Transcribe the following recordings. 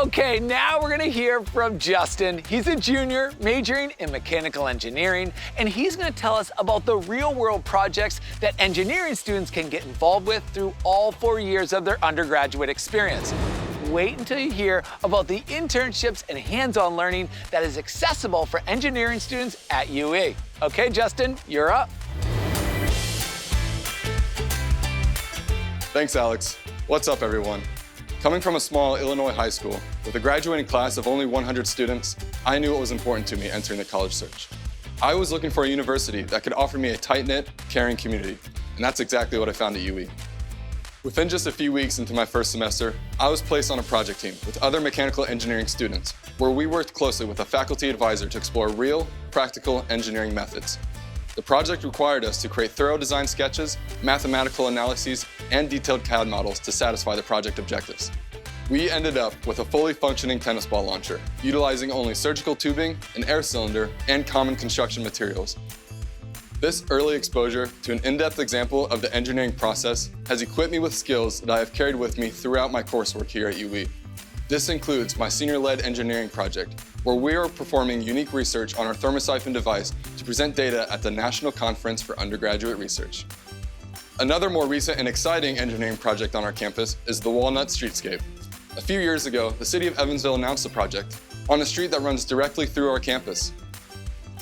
Okay, now we're gonna hear from Justin. He's a junior majoring in mechanical engineering, and he's gonna tell us about the real-world projects that engineering students can get involved with through all 4 years of their undergraduate experience. Wait until you hear about the internships and hands-on learning that is accessible for engineering students at UE. Okay, Justin, you're up. Thanks, Alex. What's up, everyone? Coming from a small Illinois high school with a graduating class of only 100 students, I knew it was important to me entering the college search. I was looking for a university that could offer me a tight-knit, caring community, and that's exactly what I found at UE. Within just a few weeks into my first semester, I was placed on a project team with other mechanical engineering students, where we worked closely with a faculty advisor to explore real, practical engineering methods. The project required us to create thorough design sketches, mathematical analyses, and detailed CAD models to satisfy the project objectives. We ended up with a fully functioning tennis ball launcher, utilizing only surgical tubing, an air cylinder, and common construction materials. This early exposure to an in-depth example of the engineering process has equipped me with skills that I have carried with me throughout my coursework here at UE. This includes my senior-led engineering project, where we are performing unique research on our thermosiphon device to present data at the National Conference for Undergraduate Research. Another more recent and exciting engineering project on our campus is the Walnut Streetscape. A few years ago, the city of Evansville announced the project on a street that runs directly through our campus.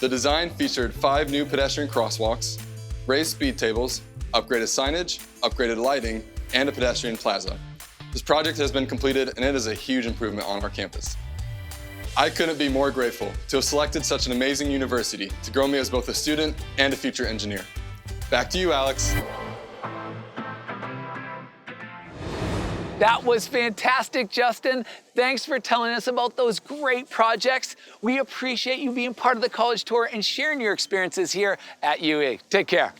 The design featured 5 new pedestrian crosswalks, raised speed tables, upgraded signage, upgraded lighting, and a pedestrian plaza. This project has been completed, and it is a huge improvement on our campus. I couldn't be more grateful to have selected such an amazing university to grow me as both a student and a future engineer. Back to you, Alex. That was fantastic, Justin. Thanks for telling us about those great projects. We appreciate you being part of the college tour and sharing your experiences here at UE. Take care.